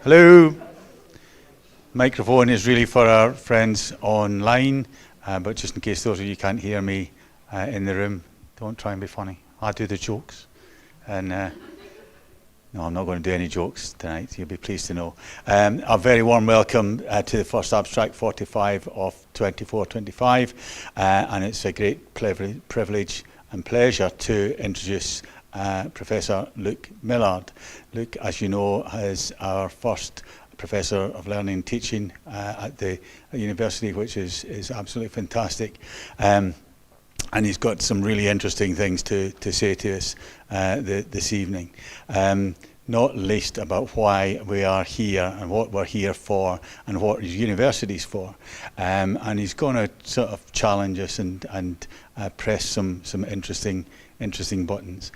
Hello. Microphone is really for our friends online, but just in case those of you can't hear me in the room, don't try and be funny. I do the jokes. And no, I'm not going to do any jokes tonight, you'll be pleased to know. A very warm welcome to the first Abstract 45 of 24-25, and it's a great privilege and pleasure to introduce Professor Luke Millard. Luke, as you know, is our first Professor of Learning and Teaching at the university, which is absolutely fantastic. And he's got some really interesting things to say to us this evening. Not least about why we are here and what we're here for and what the university's for. And he's going to sort of challenge us and press some interesting buttons.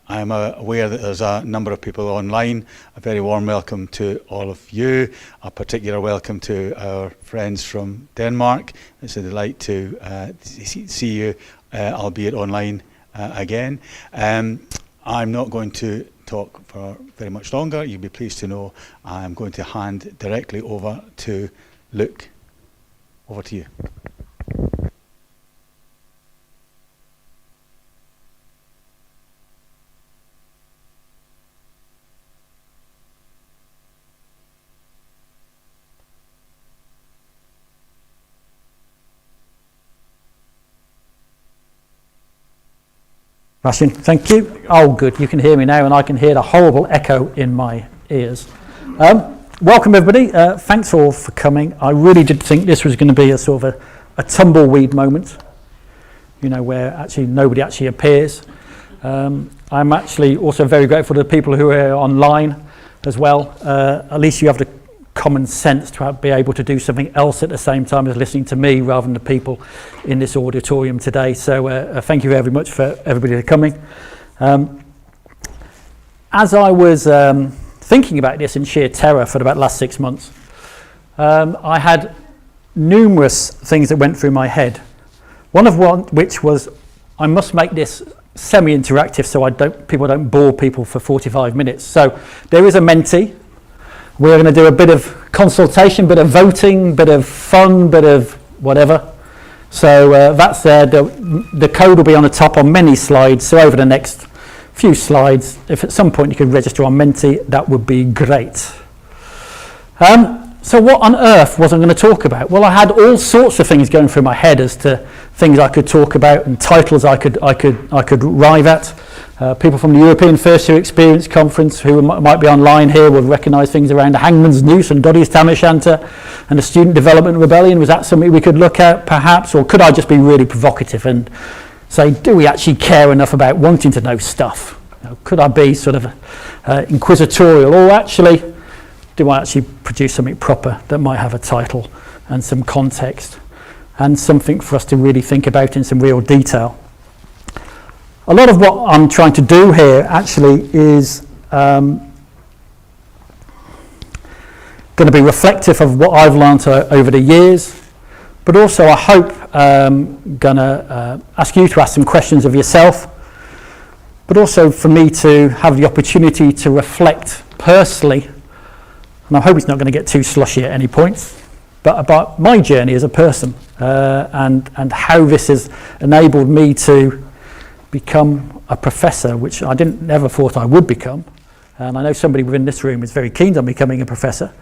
I'm aware that there's a number of people online. A very warm welcome to all of you. A particular welcome to our friends from Denmark. It's a delight to see you, albeit online again. I'm not going to talk for very much longer. You'll be pleased to know I'm going to hand directly over to Luke. Over to you. Thank you. Oh, good. You can hear me now, and I can hear the horrible echo in my ears. Welcome, everybody. Thanks all for coming. I really did think this was going to be a sort of a tumbleweed moment, you know, where actually nobody actually appears. I'm actually also very grateful to the people who are online as well. At least you have the common sense to be able to do something else at the same time as listening to me rather than the people in this auditorium today. So thank you very much for everybody coming. As I was thinking about this in sheer terror for about the last 6 months, I had numerous things that went through my head. One which was I must make this semi-interactive so people don't bore people for 45 minutes. So there is a mentee. We're going to do a bit of consultation, bit of voting, bit of fun, bit of whatever. So that's there. The code will be on the top on many slides. So over the next few slides, if at some point you could register on Menti, that would be great. So what on earth was I going to talk about? Well, I had all sorts of things going through my head as to things I could talk about and titles I could arrive at. People from the European First Year Experience Conference who might be online here will recognise things around the Hangman's Noose and Doddy's Tam O'Shanter and the Student Development Rebellion. Was that something we could look at perhaps, or could I just be really provocative and say, do we actually care enough about wanting to know stuff? You know, could I be sort of inquisitorial, or actually do I actually produce something proper that might have a title and some context and something for us to really think about in some real detail? A lot of what I'm trying to do here actually is going to be reflective of what I've learned over the years, but also I hope going to ask you to ask some questions of yourself, but also for me to have the opportunity to reflect personally, and I hope it's not going to get too slushy at any points, but about my journey as a person and how this has enabled me to become a professor, which I never thought I would become. And I know somebody within this room is very keen on becoming a professor.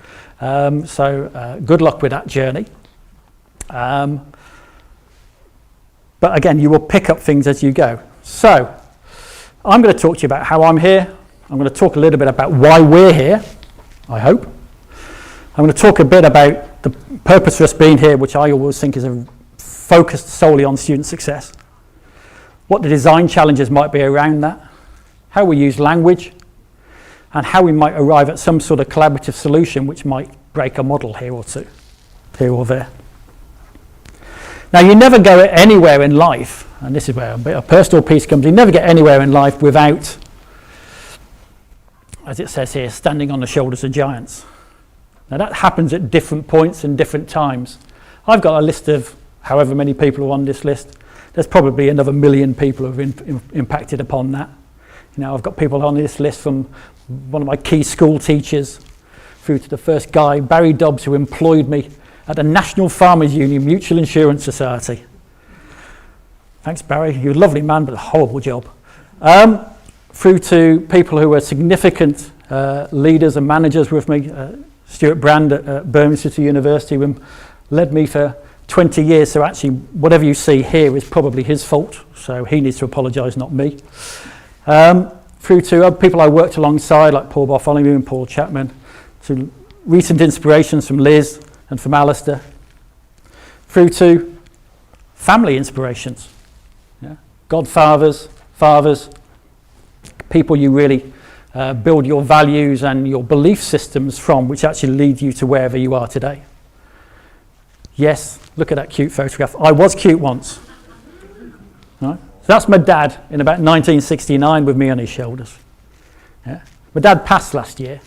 So good luck with that journey. But again, you will pick up things as you go. So I'm going to talk to you about how I'm here. I'm going to talk a little bit about why we're here, I hope. I'm going to talk a bit about the purpose for us being here, which I always think is focused solely on student success. What the design challenges might be around that, how we use language, and how we might arrive at some sort of collaborative solution which might break a model here or two, here or there. Now, you never go anywhere in life, and this is where a bit of personal piece comes, you never get anywhere in life without, as it says here, standing on the shoulders of giants. Now, that happens at different points and different times. I've got a list of however many people are on this list. There's probably another 1 million people who have impacted upon that. You know, I've got people on this list from one of my key school teachers through to the first guy, Barry Dobbs, who employed me at the National Farmers Union Mutual Insurance Society. Thanks, Barry. You're a lovely man, but a horrible job. Through to people who were significant leaders and managers with me. Stuart Brand at Birmingham City University led me for 20 years, so actually whatever you see here is probably his fault, so he needs to apologise, not me. Through to other people I worked alongside, like Paul Bartholomew and Paul Chapman, to recent inspirations from Liz and from Alistair, through to family inspirations, godfathers, fathers, people you really build your values and your belief systems from, which actually lead you to wherever you are today. Yes, look at that cute photograph. I was cute once. Right? So that's my dad in about 1969 with me on his shoulders. Yeah. My dad passed last year.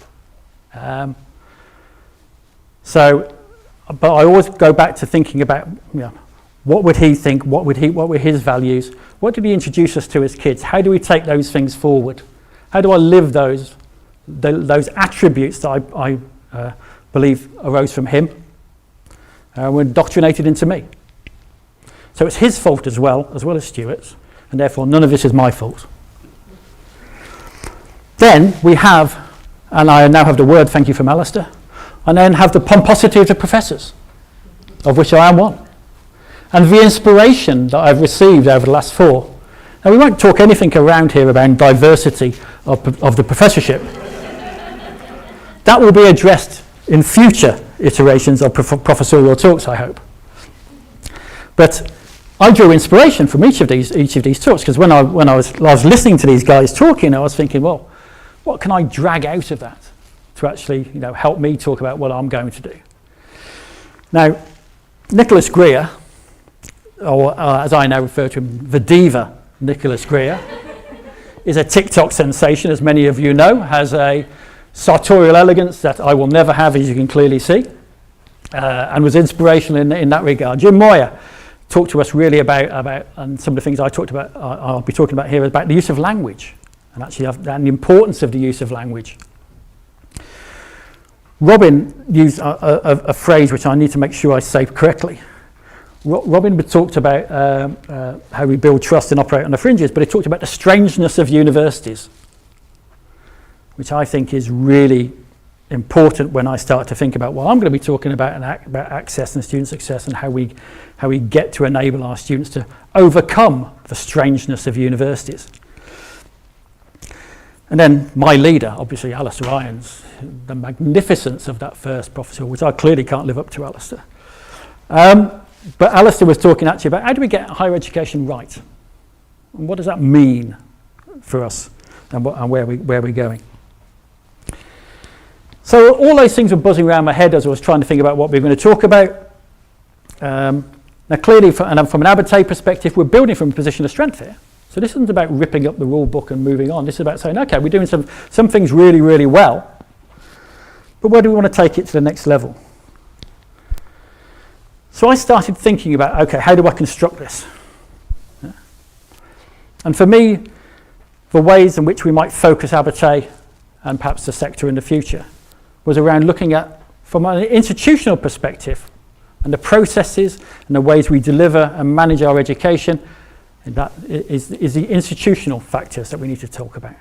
But I always go back to thinking about, what would he think? What were his values? What did he introduce us to as kids? How do we take those things forward? How do I live those attributes that I believe arose from him? Were indoctrinated into me. So it's his fault as well as Stuart's, and therefore none of this is my fault. Then we have, and I now have the word, thank you from Alistair, and then have the pomposity of the professors, of which I am one. And the inspiration that I've received over the last 4. Now we won't talk anything around here about diversity of the professorship. That will be addressed in future iterations of professorial talks, I hope. But I drew inspiration from each of these talks, because when I was listening to these guys talking, I was thinking, well, what can I drag out of that to actually help me talk about what I'm going to do? Now, Nicholas Greer, or as I now refer to him, the diva Nicholas Greer, is a TikTok sensation, as many of you know, has a sartorial elegance that I will never have, as you can clearly see, and was inspirational in that regard. Jim Moyer talked to us really about and some of the things I talked about, I'll be talking about here, about the use of language, and actually and the importance of the use of language. Robin used a phrase which I need to make sure I say correctly. Robin talked about how we build trust and operate on the fringes, but he talked about the strangeness of universities, which I think is really important when I start to think about what I'm going to be talking about, about access and student success, and how we get to enable our students to overcome the strangeness of universities. And then my leader, obviously Alistair Irons, the magnificence of that first professorial, which I clearly can't live up to, Alistair. But Alistair was talking actually about how do we get higher education right? And what does that mean for us, and where we're going? So all those things were buzzing around my head as I was trying to think about what we were going to talk about. Now clearly, from an Abate perspective, we're building from a position of strength here. So this isn't about ripping up the rule book and moving on. This is about saying, okay, we're doing some things really, really well, but where do we want to take it to the next level? So I started thinking about, okay, how do I construct this? Yeah. And for me, the ways in which we might focus Abate and perhaps the sector in the future was around looking at, from an institutional perspective, and the processes and the ways we deliver and manage our education, and that is the institutional factors that we need to talk about.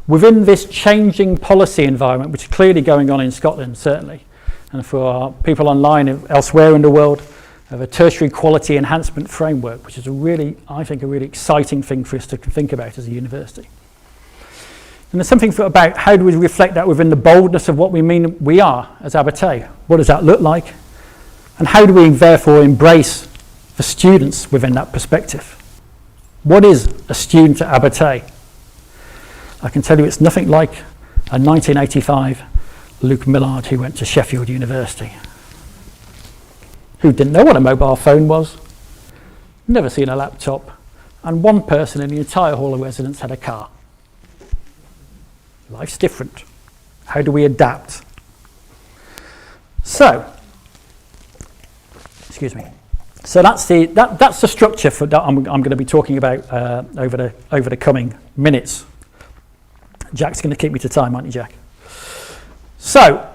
Within this changing policy environment, which is clearly going on in Scotland, certainly, and for our people online elsewhere in the world, of a tertiary quality enhancement framework, which is I think a really exciting thing for us to think about as a university. And there's something about how do we reflect that within the boldness of what we mean we are as Abate? What does that look like? And how do we therefore embrace the students within that perspective? What is a student at Abate? I can tell you it's nothing like a 1985 Luke Millard who went to Sheffield University, who didn't know what a mobile phone was, never seen a laptop, and one person in the entire hall of residence had a car. Life's different. How do we adapt? So, excuse me. So that's the structure for that I'm going to be talking about over the coming minutes. Jack's going to keep me to time, aren't you, Jack? So,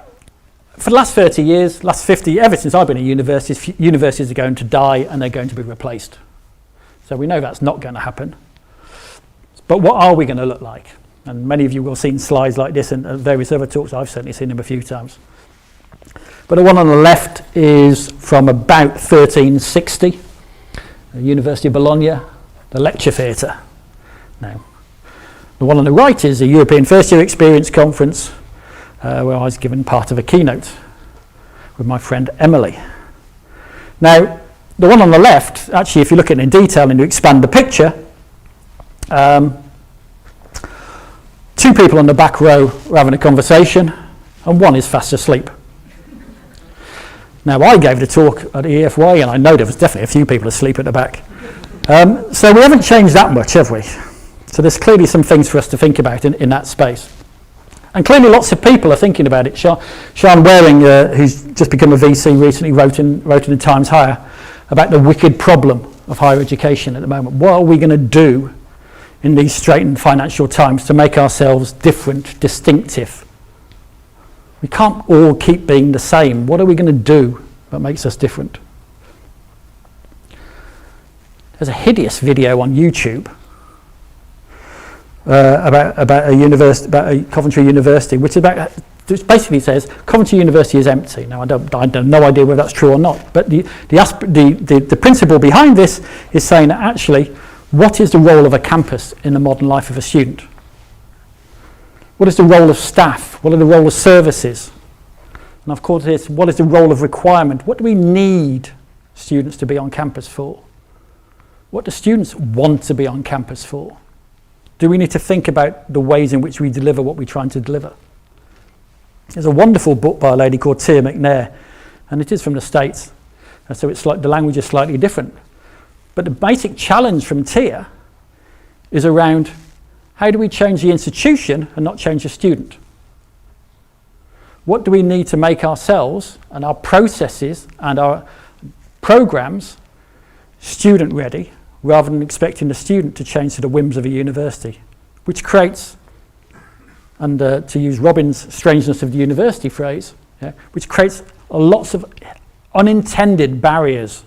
For the last 30 years, last 50, ever since I've been at universities, universities are going to die and they're going to be replaced. So we know that's not going to happen. But what are we going to look like? And many of you will have seen slides like this and various other talks. I've certainly seen them a few times. But the one on the left is from about 1360, the University of Bologna, the lecture theatre. Now, the one on the right is a European First Year Experience Conference where I was given part of a keynote with my friend Emily. Now, the one on the left, actually, if you look at it in detail and you expand the picture, two people on the back row are having a conversation and one is fast asleep. Now, I gave the talk at EFY and I know there was definitely a few people asleep at the back. So we haven't changed that much, have we? So there's clearly some things for us to think about in that space. And clearly lots of people are thinking about it. Sean Waring, who's just become a VC recently, wrote in the Times Higher about the wicked problem of higher education at the moment. What are we going to do in these straitened financial times to make ourselves different, distinctive? We can't all keep being the same. What are we going to do that makes us different? There's a hideous video on YouTube about a Coventry University, which basically says Coventry University is empty. Now I have no idea whether that's true or not, but the principle behind this is saying that actually, what is the role of a campus in the modern life of a student? What is the role of staff? What are the role of services? And of course, what is the role of requirement? What do we need students to be on campus for? What do students want to be on campus for? Do we need to think about the ways in which we deliver what we're trying to deliver? There's a wonderful book by a lady called Tia McNair, and it is from the States, and so it's like the language is slightly different. But the basic challenge from Tia is around how do we change the institution and not change the student? What do we need to make ourselves and our processes and our programs student ready, rather than expecting the student to change to the whims of a university, which creates, and to use Robin's strangeness of the university phrase, which creates lots of unintended barriers.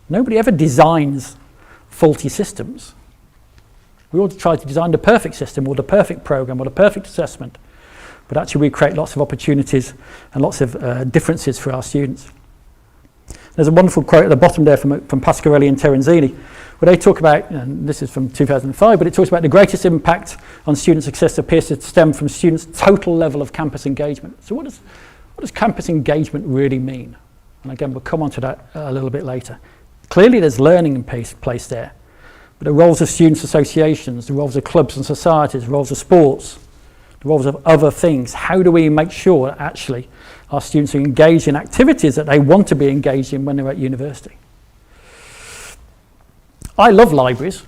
Nobody ever designs faulty systems. We all try to design the perfect system or the perfect program or the perfect assessment, but actually we create lots of opportunities and lots of differences for our students. There's a wonderful quote at the bottom there from Pasquarelli and Terenzini, where they talk about, and this is from 2005, but it talks about the greatest impact on student success appears to stem from students' total level of campus engagement. So what does campus engagement really mean? And again, we'll come on to that a little bit later. Clearly there's learning in place there, but the roles of students' associations, the roles of clubs and societies, the roles of sports, the roles of other things, how do we make sure that actually our students are engaged in activities that they want to be engaged in when they're at university? I love libraries,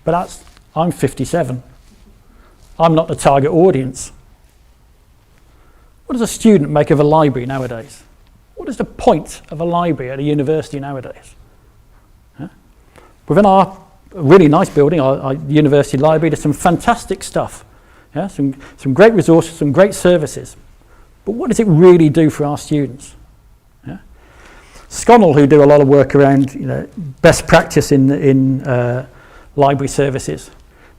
but I'm 57. I'm not the target audience. What does a student make of a library nowadays? What is the point of a library at a university nowadays? Within our really nice building, our university library, there's some fantastic stuff. Some great resources, some great services. But what does it really do for our students? Sconnell, who do a lot of work around best practice in library services,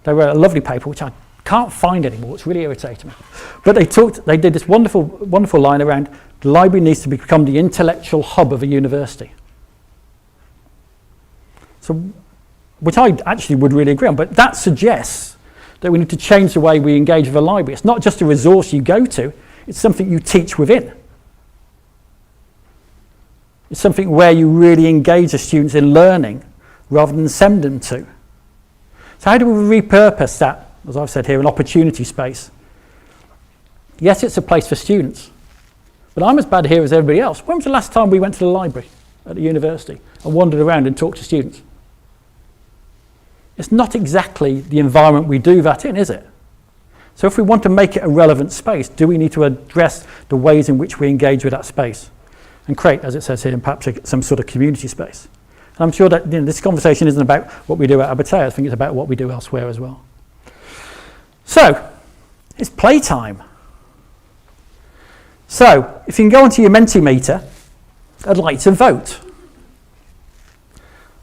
they wrote a lovely paper which I can't find anymore. It's really irritating me. But they did this wonderful line around the library needs to become the intellectual hub of a university. So, which I actually would really agree on, but that suggests that we need to change the way we engage with a library. It's not just a resource you go to, it's something you teach within. It's something where you really engage the students in learning rather than send them to. So how do we repurpose that, as I've said here, an opportunity space? Yes, it's a place for students, but I'm as bad here as everybody else. When was the last time we went to the library at the university and wandered around and talked to students? It's not exactly the environment we do that in, is it? So if we want to make it a relevant space, do we need to address the ways in which we engage with that space and create, as it says here, perhaps some sort of community space? And I'm sure that this conversation isn't about what we do at Abertay. I think it's about what we do elsewhere as well. So, it's playtime. So, if you can go onto your Mentimeter, I'd like you to vote.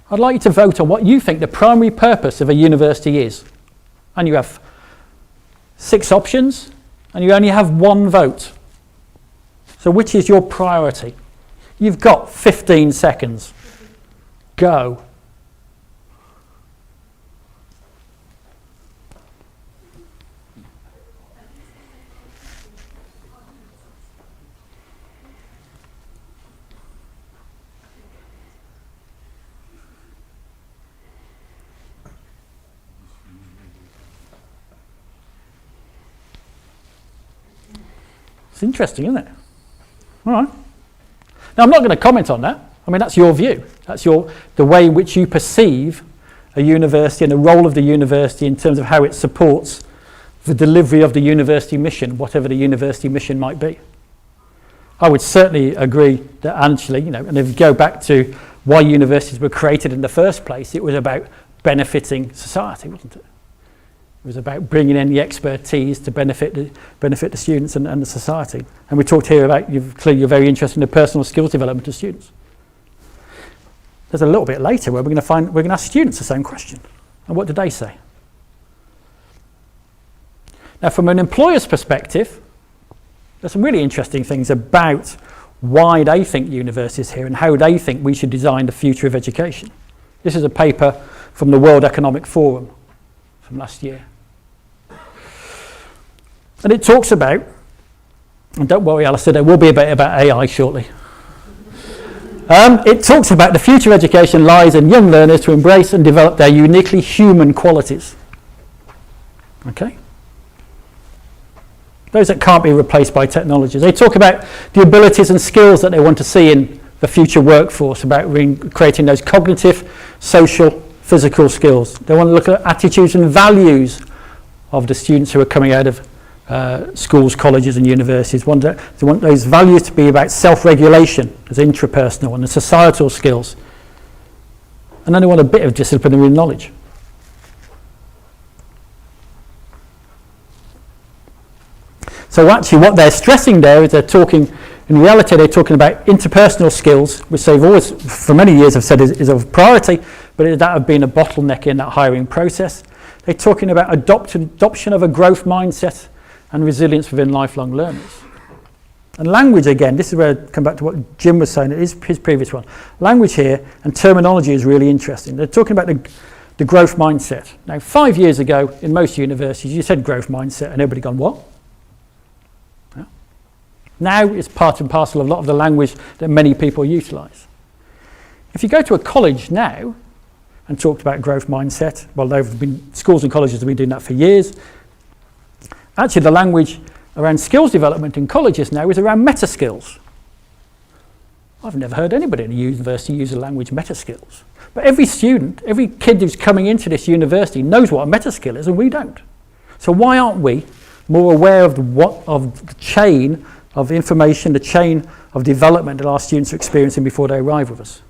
I'd like you to vote on what you think the primary purpose of a university is. And you have 6 options, and you only have 1 vote. So which is your priority? You've got 15 seconds. Go. It's interesting, isn't it? All right. Now, I'm not going to comment on that. I mean, that's your view. That's the way in which you perceive a university and the role of the university in terms of how it supports the delivery of the university mission, whatever the university mission might be. I would certainly agree that actually, and if you go back to why universities were created in the first place, it was about benefiting society, wasn't it? It was about bringing in the expertise to benefit the students and the society. And we talked here about, clearly you're very interested in the personal skills development of students. There's a little bit later where we're going to ask students the same question. And what did they say? Now, from an employer's perspective, there's some really interesting things about why they think universities here and how they think we should design the future of education. This is a paper from the World Economic Forum from last year. And it talks about, and don't worry Alistair, there will be a bit about AI shortly. It talks about the future of education lies in young learners to embrace and develop their uniquely human qualities. Okay? Those that can't be replaced by technology. They talk about the abilities and skills that they want to see in the future workforce, about creating those cognitive, social, physical skills. They want to look at attitudes and values of the students who are coming out of schools, colleges and universities. They want those values to be about self-regulation as intrapersonal and the societal skills. And then they want a bit of disciplinary knowledge. So actually what they're stressing there is in reality they're talking about interpersonal skills, which they've always, for many years have said is of priority, but that have been a bottleneck in that hiring process. They're talking about adoption of a growth mindset and resilience within lifelong learners. And language, again, this is where I come back to what Jim was saying, his previous one. Language here and terminology is really interesting. They're talking about the growth mindset. Now, 5 years ago, in most universities, you said growth mindset and everybody gone, what? Yeah. Now it's part and parcel of a lot of the language that many people utilise. If you go to a college now and talked about growth mindset, well, schools and colleges have been doing that for years. Actually, the language around skills development in colleges now is around meta skills. I've never heard anybody in a university use the language meta skills. But every student, every kid who's coming into this university knows what a meta skill is and we don't. So why aren't we more aware of the chain of information, the chain of development that our students are experiencing before they arrive with us?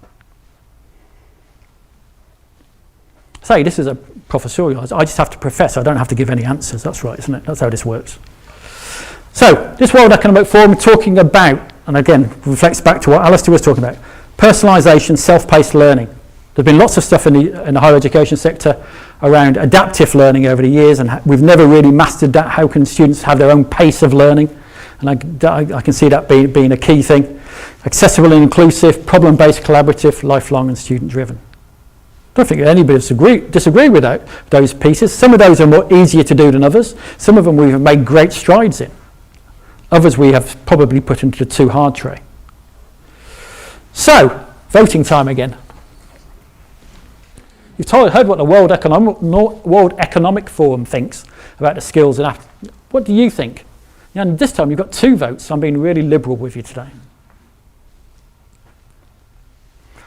Say, this is a professorial. I just have to profess. I don't have to give any answers. That's right, isn't it? That's how this works. So, this World Economic Forum talking about, and again, reflects back to what Alistair was talking about, personalisation, self-paced learning. There's been lots of stuff in the higher education sector around adaptive learning over the years, and we've never really mastered that. How can students have their own pace of learning? And I can see that being a key thing. Accessible and inclusive, problem-based, collaborative, lifelong and student-driven. I don't think anybody would disagree with those pieces. Some of those are more easier to do than others. Some of them we've made great strides in. Others we have probably put into the too hard tray. So, voting time again. You've heard what the World Economic Forum thinks about the skills and what do you think? And this time you've got 2 votes, so I'm being really liberal with you today.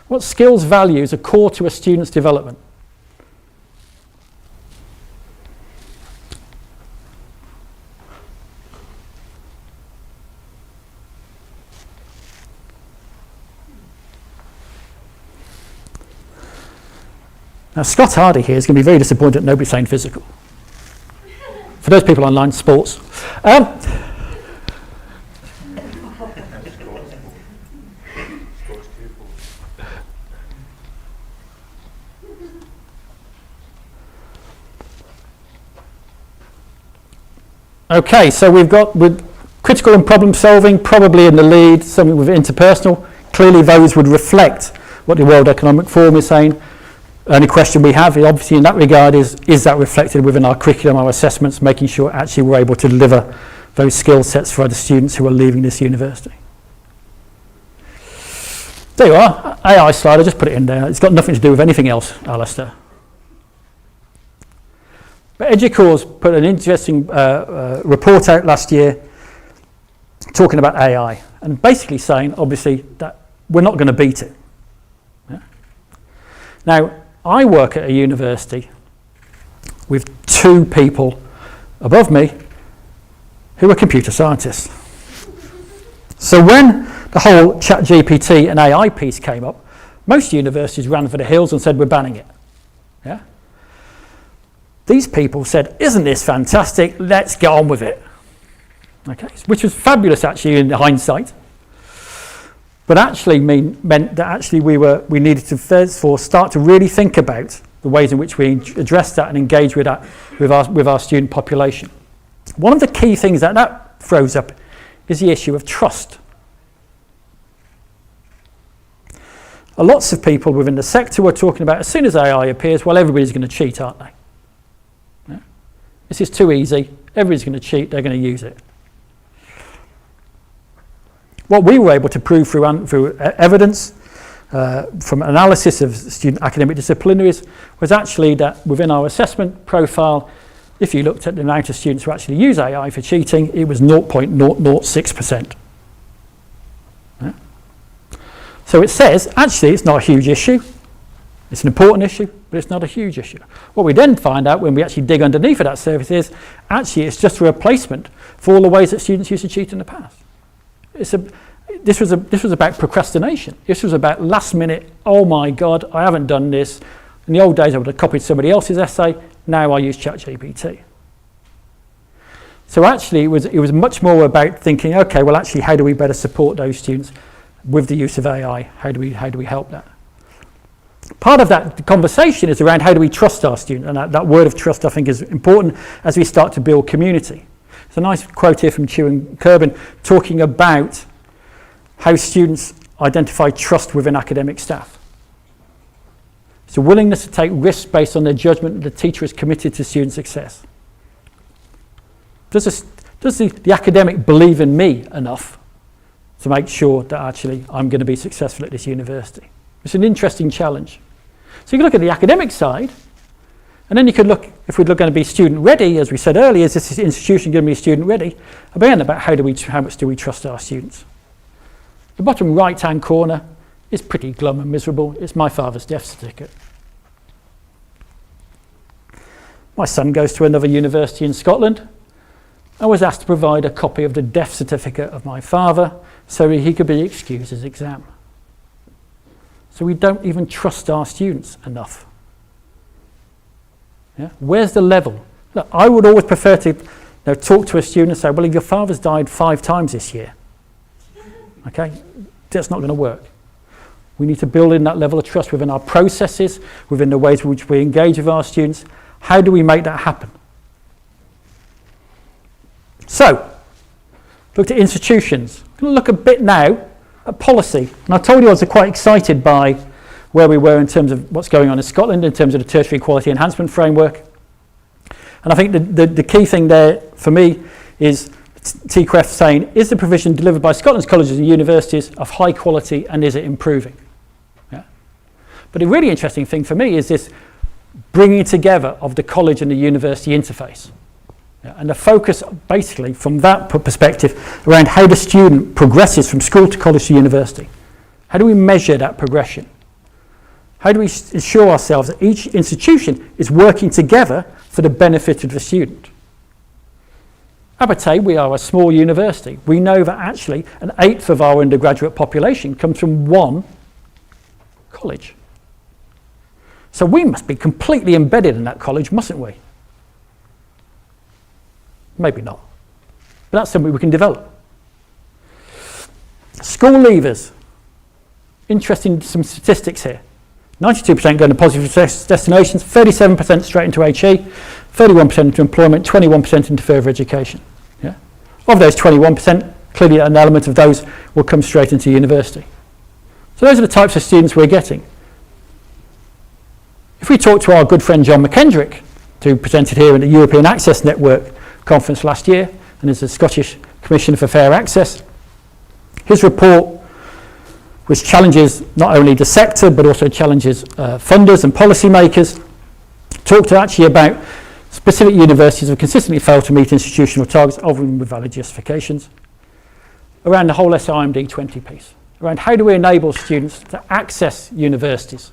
What skills values are core to a student's development? Now, Scott Hardy here is going to be very disappointed that nobody's saying physical. For those people online, sports. Okay, so we've got with critical and problem solving, probably in the lead, something with interpersonal. Clearly those would reflect what the World Economic Forum is saying. Only question we have, obviously in that regard, is that reflected within our curriculum, our assessments, making sure actually we're able to deliver those skill sets for other students who are leaving this university. There you are, AI slide, I just put it in there. It's got nothing to do with anything else, Alistair. But Educause put an interesting report out last year talking about AI and basically saying, obviously, that we're not going to beat it. Yeah? Now, I work at a university with 2 people above me who are computer scientists. So when the whole ChatGPT and AI piece came up, most universities ran for the hills and said, we're banning it. Yeah? These people said, isn't this fantastic? Let's get on with it. Okay, which was fabulous actually in hindsight. But actually meant that actually we needed to first of all start to really think about the ways in which we address that and engage with that with our student population. One of the key things that throws up is the issue of trust. Lots of people within the sector were talking about, as soon as AI appears, well, everybody's going to cheat, aren't they? Yeah? This is too easy. Everybody's going to cheat. They're going to use it. What we were able to prove through evidence, from analysis of student academic disciplinaries, was actually that within our assessment profile, if you looked at the amount of students who actually use AI for cheating, it was 0.006%. Yeah? So it says, actually, it's not a huge issue. It's an important issue, but it's not a huge issue. What we then find out when we actually dig underneath of that surface is, actually, it's just a replacement for all the ways that students used to cheat in the past. This was about procrastination. This was about last minute, oh my God, I haven't done this. In the old days, I would have copied somebody else's essay. Now I use ChatGPT. So actually, it was much more about thinking, okay, well, actually, how do we better support those students with the use of AI? How do we help that? Part of that conversation is around how do we trust our students, and that word of trust, I think, is important as we start to build community. There's a nice quote here from Chew and Kerbin talking about how students identify trust within academic staff. It's a willingness to take risks based on their judgment that the teacher is committed to student success. Does the academic believe in me enough to make sure that actually I'm going to be successful at this university? It's an interesting challenge. So you can look at the academic side, and then you could look, if we're going to be student ready, as we said earlier, is this institution going to be student ready? Again, about how much do we trust our students? The bottom right-hand corner is pretty glum and miserable. It's my father's death certificate. My son goes to another university in Scotland. I was asked to provide a copy of the death certificate of my father so he could be excused his exam. So we don't even trust our students enough. Yeah? Where's the level? Look, I would always prefer to talk to a student and say, well, your father's died 5 times this year. Okay? That's not going to work. We need to build in that level of trust within our processes, within the ways in which we engage with our students. How do we make that happen? So, looked at institutions. I'm going to look a bit now at policy. And I told you I was quite excited by where we were in terms of what's going on in Scotland, in terms of the tertiary quality enhancement framework. And I think the key thing there for me is TQF saying, is the provision delivered by Scotland's colleges and universities of high quality and is it improving? Yeah. But the really interesting thing for me is this bringing together of the college and the university interface. Yeah. And the focus basically from that perspective around how the student progresses from school to college to university. How do we measure that progression? How do we ensure ourselves that each institution is working together for the benefit of the student? Abertay, we are a small university. We know that actually 1/8 of our undergraduate population comes from one college. So we must be completely embedded in that college, mustn't we? Maybe not. But that's something we can develop. School leavers. Interesting, some statistics here. 92% going to positive destinations, 37% straight into HE, 31% into employment, 21% into further education. Of those 21%, clearly an element of those will come straight into university. So those are the types of students we're getting. If we talk to our good friend John McKendrick, who presented here at the European Access Network conference last year and is the Scottish Commissioner for Fair Access, his report, which challenges not only the sector but also challenges funders and policymakers, talked actually about specific universities have consistently failed to meet institutional targets, often with valid justifications, around the whole SIMD 20 piece, around how do we enable students to access universities?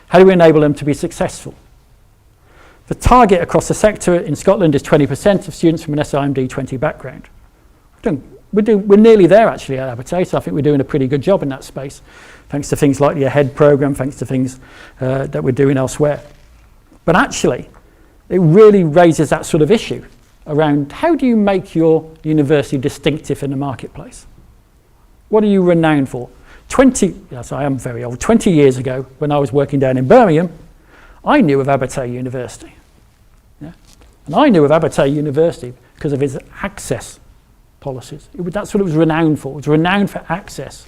How do we enable them to be successful? The target across the sector in Scotland is 20% of students from an SIMD 20 background. We're nearly there actually at Abertay, so I think we're doing a pretty good job in that space, thanks to things like the AHEAD programme, thanks to things that we're doing elsewhere. But actually, it really raises that sort of issue around how do you make your university distinctive in the marketplace? What are you renowned for? Yes, I am very old. 20 years ago, when I was working down in Birmingham, I knew of Abertay University. Yeah? And I knew of Abertay University because of its access policies. That's what it was renowned for. It was renowned for access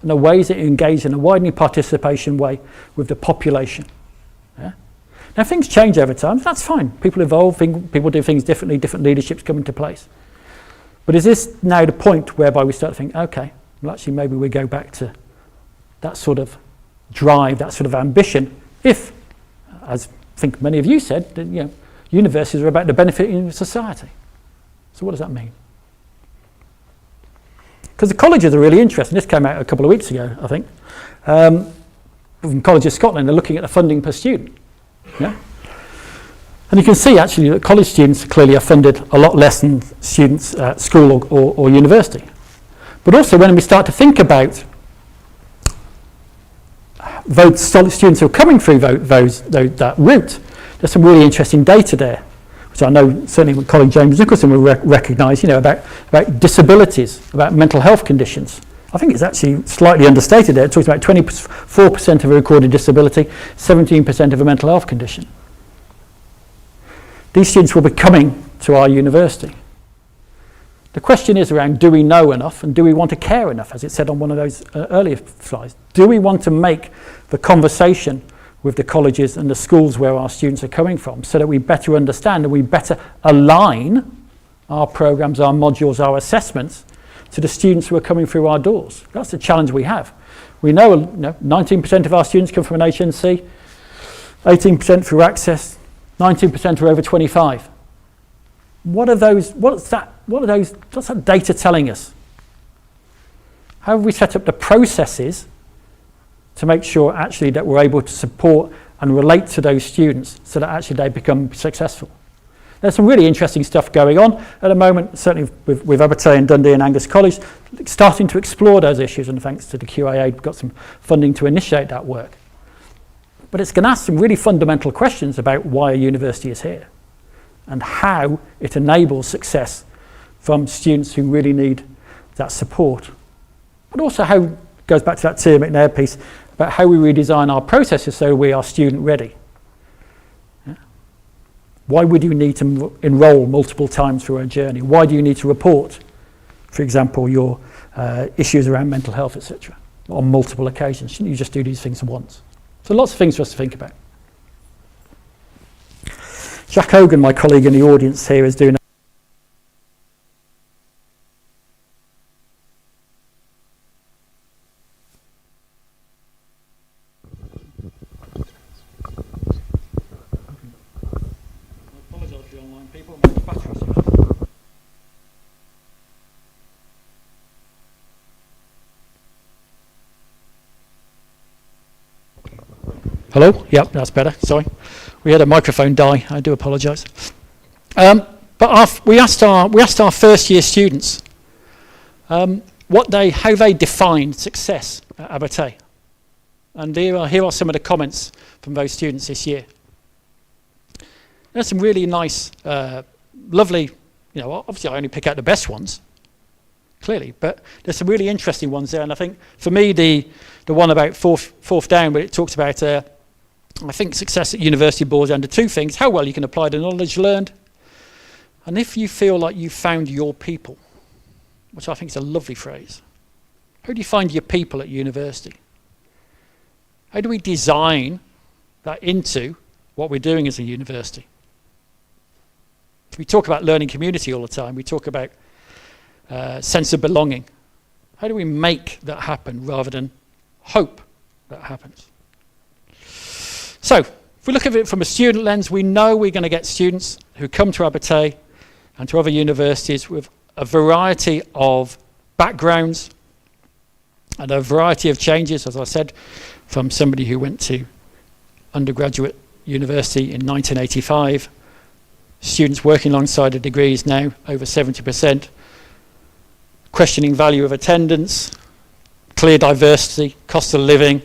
and the ways it engaged in a widening participation way with the population. Yeah? Now, things change over time. That's fine. People evolve. People do things differently. Different leaderships come into place. But is this now the point whereby we start to think, okay, well, actually, maybe we go back to that sort of drive, that sort of ambition, if, as I think many of you said, that, universities are about the benefiting of society. So what does that mean? Because the colleges are really interesting. This came out a couple of weeks ago, I think. From College of Scotland, they're looking at the funding per student. Yeah? And you can see actually that college students clearly are funded a lot less than students at school or university. But also when we start to think about those students who are coming through that route, there's some really interesting data there, which I know certainly my colleague James Nicholson will recognise, about disabilities, about mental health conditions. I think it's actually slightly understated there. It talks about 24% of a recorded disability, 17% of a mental health condition. These students will be coming to our university. The question is around, do we know enough and do we want to care enough, as it said on one of those earlier slides? Do we want to make the conversation with the colleges and the schools where our students are coming from so that we better understand and we better align our programmes, our modules, our assessments to the students who are coming through our doors? That's the challenge we have. We know 19% of our students come from an HNC, 18% through Access, 19% are over 25. What's that data telling us? How have we set up the processes to make sure actually that we're able to support and relate to those students so that actually they become successful? There's some really interesting stuff going on at the moment, certainly with Abertay and Dundee and Angus College, starting to explore those issues, and thanks to the QAA, we've got some funding to initiate that work. But it's going to ask some really fundamental questions about why a university is here and how it enables success from students who really need that support. But also how it goes back to that Tia McNair piece about how we redesign our processes so we are student ready. Yeah? Why would you need to enrol multiple times through a journey? Why do you need to report, for example, your issues around mental health, etc., on multiple occasions? Shouldn't you just do these things once? So lots of things for us to think about. Jack Hogan, my colleague in the audience here, is doing Hello? Yep, that's better. Sorry. We had a microphone die. I do apologise. But we asked our first year students how they defined success at Abertay. And here are some of the comments from those students this year. There's some really nice, lovely, obviously I only pick out the best ones, clearly, but there's some really interesting ones there. And I think for me, the one about fourth down, where it talks about I think success at university boils down to two things: how well you can apply the knowledge learned, and if you feel like you've found your people. which I think is a lovely phrase. How do you find your people at university? How do we design that into what we're doing as a university? We talk about learning community all the time. We talk about sense of belonging. How do we make that happen rather than hope that happens? So, if we look at it from a student lens, we know we're going to get students who come to Abertay and to other universities with a variety of backgrounds and a variety of changes, as I said, from somebody who went to undergraduate university in 1985, students working alongside the degrees now, over 70%, questioning value of attendance, clear diversity, cost of living,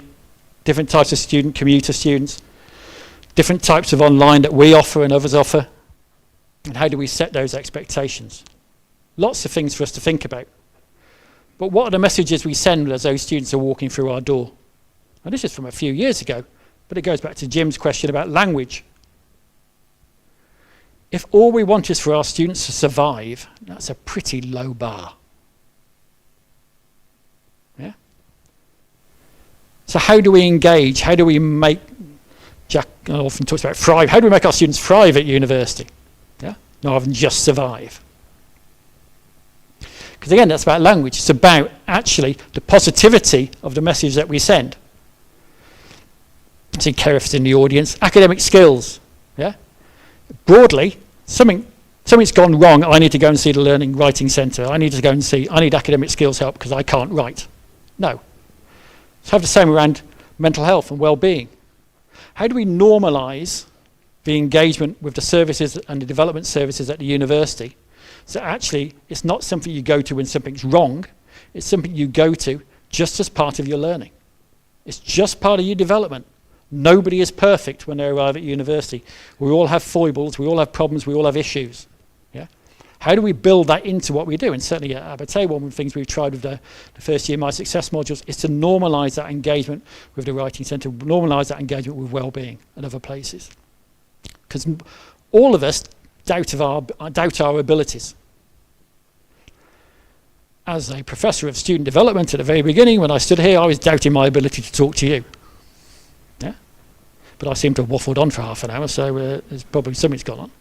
different types of student, commuter students, different types of online that we offer and others offer, and how do we set those expectations? Lots of things for us to think about. But what are the messages we send as those students are walking through our door? And this is from a few years ago, but it goes back to Jim's question about language. If all we want is for our students to survive, that's a pretty low bar. Yeah? So how do we engage? How do we make, Jack often talks about thrive, how do we make our students thrive at university? Yeah? Rather than just survive. Because again, that's about language. It's about actually the positivity of the message that we send. I see Kerith's in the audience. Academic skills. Yeah? Broadly, something's gone wrong. I need to go and see the Learning Writing Centre. I need academic skills help because I can't write. No. So have the same around mental health and well-being. How do we normalise the engagement with the services and the development services at the university? So actually, it's not something you go to when something's wrong. It's something you go to just as part of your learning. It's just part of your development. Nobody is perfect when they arrive at university. We all have foibles, we all have problems, we all have issues. Yeah? How do we build that into what we do? And certainly at Abertay, one of the things we've tried with the first year My Success modules is to normalise that engagement with the Writing Centre, normalise that engagement with wellbeing and other places. Because all of us doubt our abilities. As a professor of student development at the very beginning, when I stood here, I was doubting my ability to talk to you. Yeah? But I seem to have waffled on for half an hour, so there's probably something's gone on.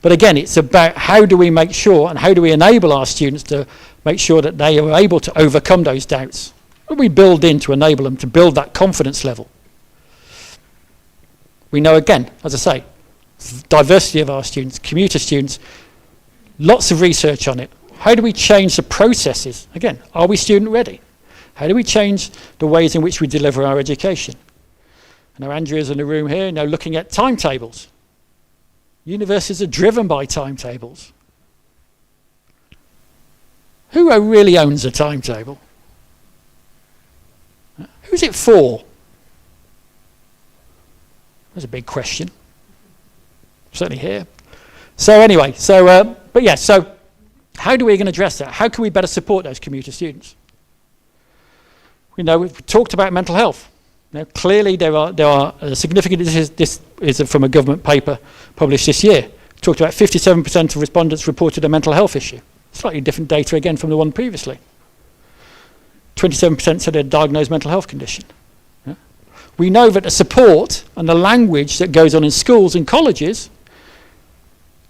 But again, it's about how do we make sure and how do we enable our students to make sure that they are able to overcome those doubts? What do we build in to enable them to build that confidence level? We know, again, as I say, diversity of our students, commuter students, lots of research on it. How do we change the processes? Again, are we student ready? How do we change the ways in which we deliver our education? I know Andrea's in the room here, now looking at timetables. Universities are driven by timetables. Who really owns a timetable? Who's it for? That's a big question. Certainly here. So anyway, but yeah, so how do we going to address that? How can we better support those commuter students? We know we've talked about mental health. Now, clearly there are significant, this is from a government paper published this year, talked about 57% of respondents reported a mental health issue. Slightly different data again from the one previously. 27% said they had a diagnosed mental health condition. Yeah? We know that the support and the language that goes on in schools and colleges,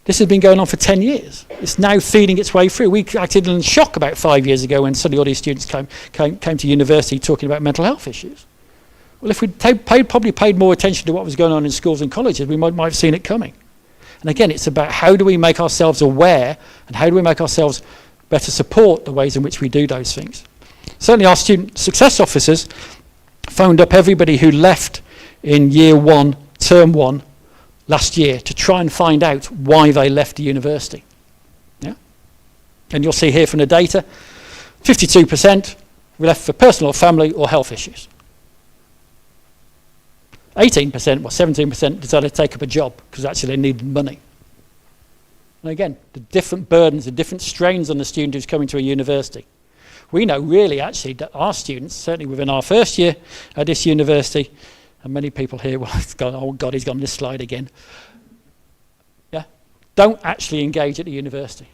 this has been going on for 10 years. It's now feeding its way through. We acted in shock about 5 years ago when suddenly all these students came to university talking about mental health issues. Well, if we'd probably paid more attention to what was going on in schools and colleges, we might have seen it coming. And again, it's about how do we make ourselves aware and how do we make ourselves better support the ways in which we do those things. Certainly our student success officers phoned up everybody who left in year one, term one, last year to try and find out why they left the university. Yeah? And you'll see here from the data, 52% left for personal or family or health issues. 18%, well 17% decided to take up a job because actually they needed money. And again, the different burdens, the different strains on the student who's coming to a university. We know really actually that our students, certainly within our first year at this university, and many people here, well, it's gone, oh God, he's gone this slide again. Yeah, don't actually engage at the university.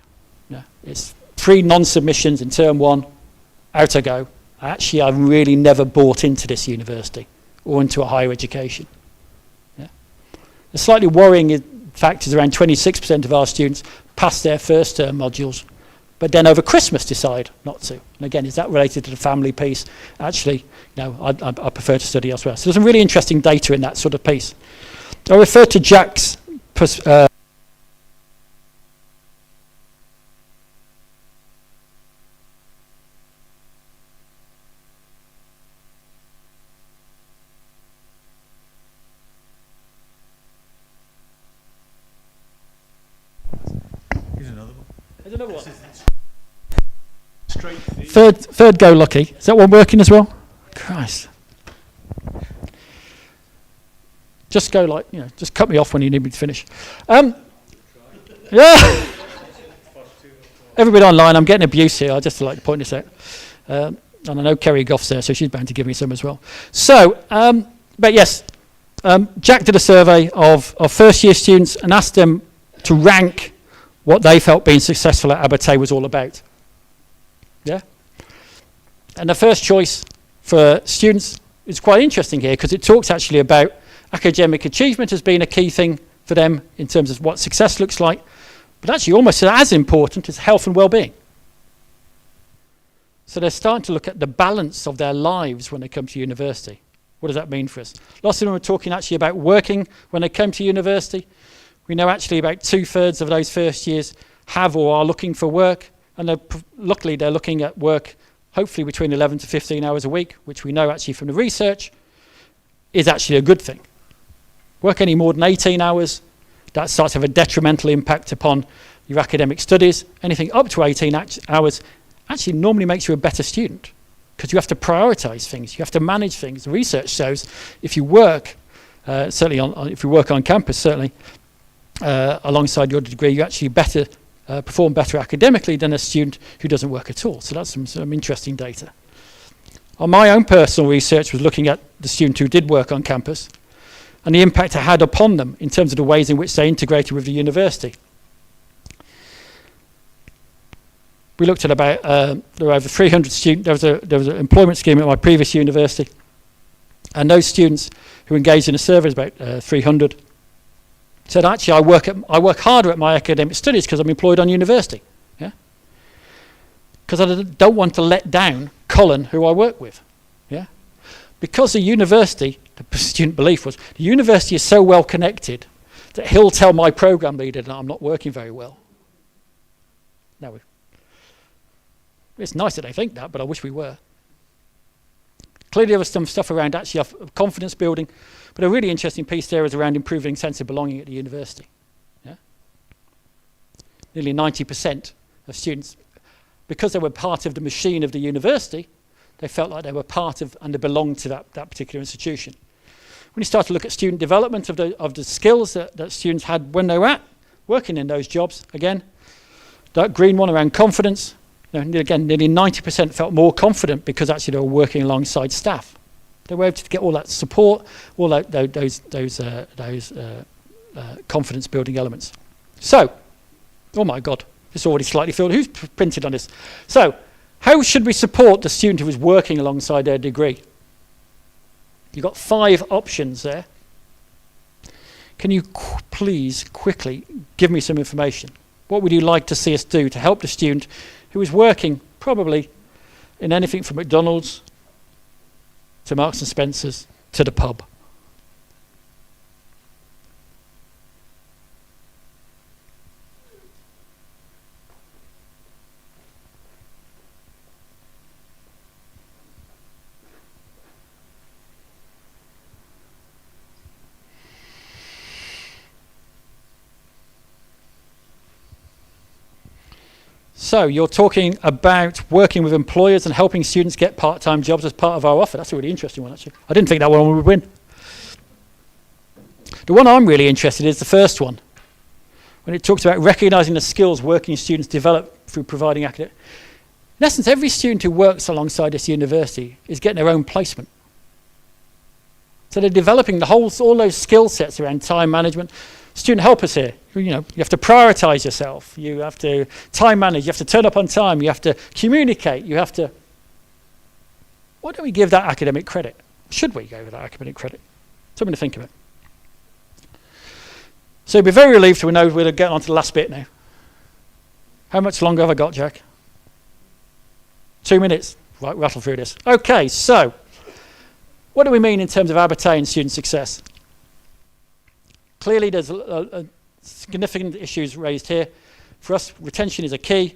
Yeah, it's 3 non-submissions in term 1, out I go. Actually, I've really never bought into this university or into a higher education. Yeah. The slightly worrying fact is around 26% of our students pass their first term modules, but then over Christmas decide not to. And again, is that related to the family piece? Actually, no, I prefer to study elsewhere. So there's some really interesting data in that sort of piece. I refer to Jack's Here's another one. There's another one. Straight Third go lucky. Is that one working as well? Christ. Just go like, just cut me off when you need me to finish. Yeah. Everybody online, I'm getting abuse here. I just like to point this out. And I know Kerry Goff's there, so she's bound to give me some as well. So, but yes, Jack did a survey of first year students and asked them to rank what they felt being successful at Abertay was all about. Yeah? And the first choice for students is quite interesting here because it talks actually about academic achievement as being a key thing for them in terms of what success looks like, but actually almost as important as health and well-being. So they're starting to look at the balance of their lives when they come to university. What does that mean for us? Lots of them are talking actually about working when they come to university. We know actually about 2/3 of those first years have or are looking for work, and luckily they're looking at work hopefully between 11 to 15 hours a week, which we know actually from the research is actually a good thing. Work any more than 18 hours, that starts to have a detrimental impact upon your academic studies. Anything up to 18 hours actually normally makes you a better student because you have to prioritize things, you have to manage things. The research shows if you work, certainly if you work on campus, certainly alongside your degree, you actually perform better academically than a student who doesn't work at all. So that's some interesting data. On my own personal research was looking at the student who did work on campus and the impact it had upon them in terms of the ways in which they integrated with the university. We looked at about, there were over 300 students, there was an employment scheme at my previous university, and those students who engaged in a survey, about 300, said actually I work harder at my academic studies because I'm employed on university. Yeah, because I don't want to let down Colin, who I work with. Yeah, because the university, the student belief was, the university is so well connected that he'll tell my program leader that I'm not working very well. Now, it's nice that they think that, but I wish we were. Clearly there was some stuff around actually confidence building, but a really interesting piece there is around improving sense of belonging at the university. Yeah? Nearly 90% of students, because they were part of the machine of the university, they felt like they were part of and they belonged to that particular institution. When you start to look at student development of the skills that students had when they were working in those jobs, again, that green one around confidence, again, nearly 90% felt more confident because actually they were working alongside staff. They were able to get all that support, all those confidence building elements. So, oh my God, this is already slightly filled. Who's printed on this? So, how should we support the student who is working alongside their degree? You've got 5 options there. Can you please quickly give me some information? What would you like to see us do to help the student who is working probably in anything from McDonald's to Marks and Spencer's to the pub? So you're talking about working with employers and helping students get part-time jobs as part of our offer. That's a really interesting one, actually. I didn't think that one would win. The one I'm really interested in is the first one, when it talks about recognising the skills working students develop through providing academic. In essence, every student who works alongside this university is getting their own placement. So they're developing all those skill sets around time management. Student helpers here. You have to prioritize yourself. You have to time manage. You have to turn up on time. You have to communicate. You have to... Why don't we give that academic credit? Should we go with that academic credit? Something to think about. So be very relieved to know we're getting on to the last bit now. How much longer have I got, Jack? 2 minutes. Right, rattle through this. Okay, so what do we mean in terms of ABATE and student success? Clearly there's a significant issues raised here. For us, retention is a key.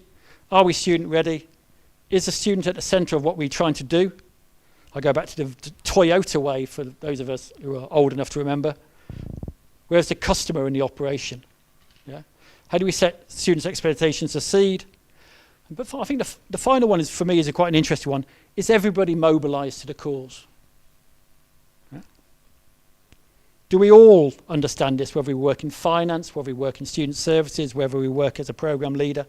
Are we student ready? Is the student at the centre of what we're trying to do? I go back to the Toyota way for those of us who are old enough to remember. Where's the customer in the operation? Yeah? How do we set students' expectations to succeed? But I think the final one is, for me, is quite an interesting one. Is everybody mobilised to the cause? Yeah? Do we all understand this, whether we work in finance, whether we work in student services, whether we work as a programme leader?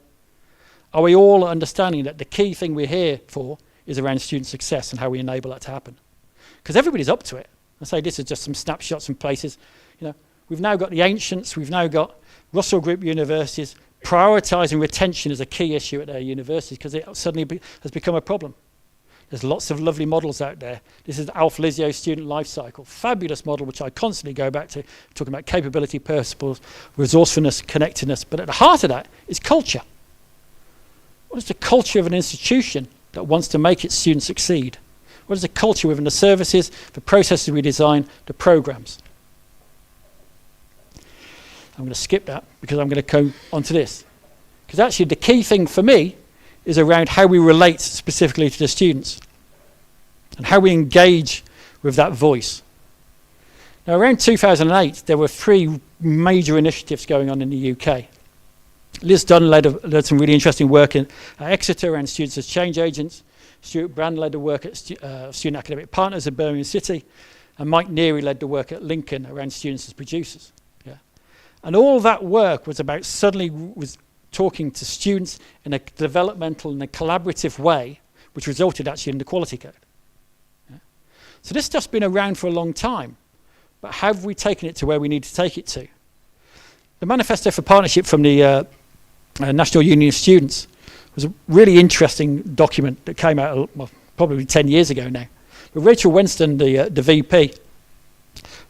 Are we all understanding that the key thing we're here for is around student success and how we enable that to happen? Because everybody's up to it. I say this is just some snapshots from places. We've now got the ancients, we've now got Russell Group universities prioritising retention as a key issue at their universities because it suddenly has become a problem. There's lots of lovely models out there. This is Alf Lizio's student life cycle. Fabulous model, which I constantly go back to, talking about capability, principles, resourcefulness, connectedness. But at the heart of that is culture. What is the culture of an institution that wants to make its students succeed? What is the culture within the services, the processes we design, the programs? I'm going to skip that because I'm going to go on to this. Because actually the key thing for me is around how we relate specifically to the students and how we engage with that voice. Now around 2008 there were 3 major initiatives going on in the UK. Liz Dunn led some really interesting work at Exeter around students as change agents. Stuart Brand led the work at Student Academic Partners at Birmingham City. And Mike Neary led the work at Lincoln around students as producers. Yeah. And all that work was about was talking to students in a developmental and a collaborative way, which resulted actually in the quality code. Yeah. So this stuff's been around for a long time, but have we taken it to where we need to take it to? The Manifesto for Partnership from the National Union of Students was a really interesting document that came out probably 10 years ago now. But Rachel Winston, the VP,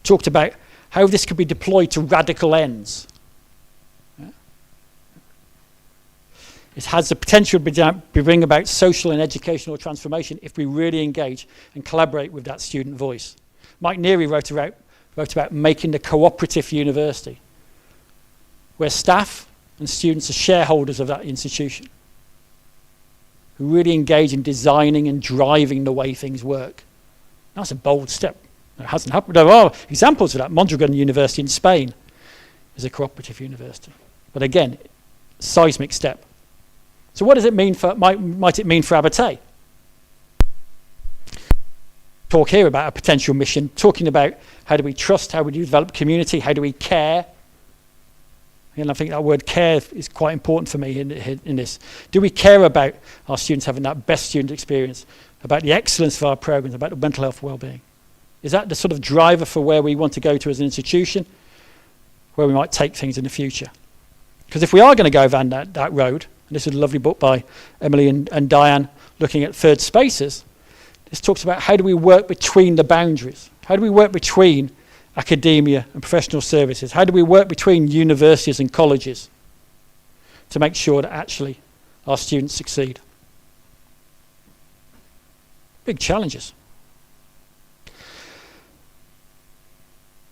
talked about how this could be deployed to radical ends. Yeah. It has the potential to bring about social and educational transformation if we really engage and collaborate with that student voice. Mike Neary wrote about making the cooperative university, where staff and students are shareholders of that institution, who really engage in designing and driving the way things work. That's a bold step. It hasn't happened. There are examples of that. Mondragon University in Spain is a cooperative university. But again, seismic step. So what does it mean might it mean for ABATE? Talk here about a potential mission, talking about how do we trust, how do we develop community, how do we care. And I think that word care is quite important for me in this. Do we care about our students having that best student experience, about the excellence of our programs, about the mental health well-being? Is that the sort of driver for where we want to go to as an institution, where we might take things in the future? Because if we are going to go down that road, and this is a lovely book by Emily and Diane looking at third spaces, this talks about how do we work between the boundaries? How do we work between academia and professional services? How do we work between universities and colleges to make sure that actually our students succeed? Big challenges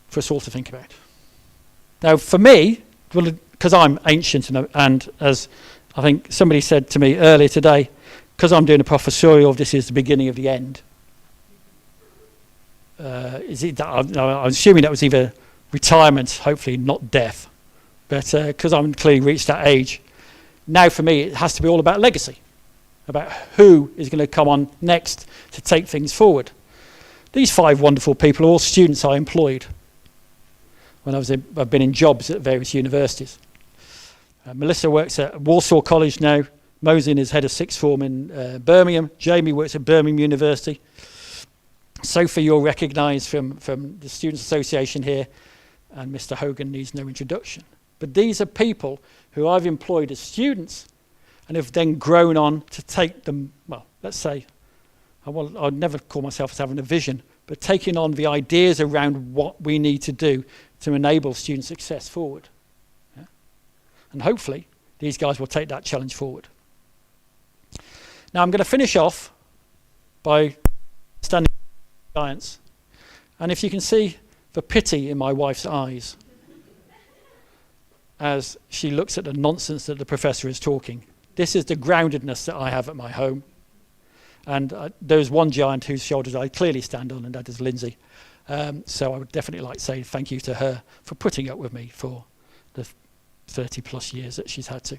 for us all to think about. Now for me, because I'm ancient and as I think somebody said to me earlier today, because I'm doing a professorial, this is the beginning of the end. I'm assuming that was either retirement, hopefully not death, but because I'm clearly reached that age, now for me it has to be all about legacy, about who is going to come on next to take things forward. These 5 wonderful people are all students I employed when I've been in jobs at various universities. Melissa works at Walsall College now. Mosin is head of sixth form in Birmingham. Jamie works at Birmingham University. Sophie, you'll recognise from the Students' Association here, and Mr. Hogan needs no introduction. But these are people who I've employed as students and have then grown on to take them, well, let's say, I'd never call myself as having a vision, but taking on the ideas around what we need to do to enable student success forward. Yeah? And hopefully, these guys will take that challenge forward. Now, I'm going to finish off by standing giants. And if you can see the pity in my wife's eyes as she looks at the nonsense that the professor is talking. This is the groundedness that I have at my home. And there's one giant whose shoulders I clearly stand on, and that is Lindsay. So I would definitely like to say thank you to her for putting up with me for the 30 plus years that she's had to.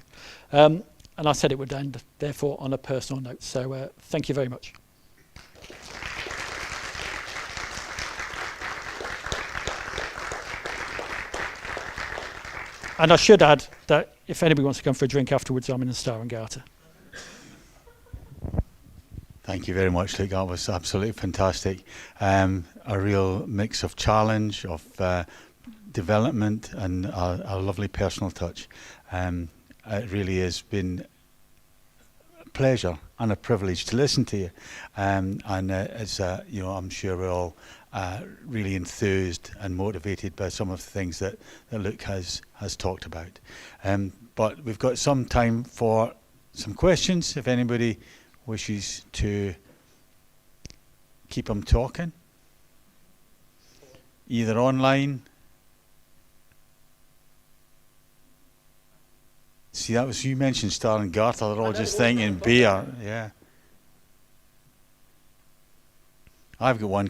And I said it would end, therefore, on a personal note. So thank you very much. And I should add that if anybody wants to come for a drink afterwards, I'm in the Star and Garter. Thank you very much, Luke. That was absolutely fantastic. A real mix of challenge, of development, and a lovely personal touch. It really has been a pleasure and a privilege to listen to you. And it's, I'm sure we're all really enthused and motivated by some of the things that Luke has talked about. But we've got some time for some questions, if anybody wishes to keep them talking, either online. See, that was, you mentioned Star and Garter, they're all just thinking beer, yeah. I've got one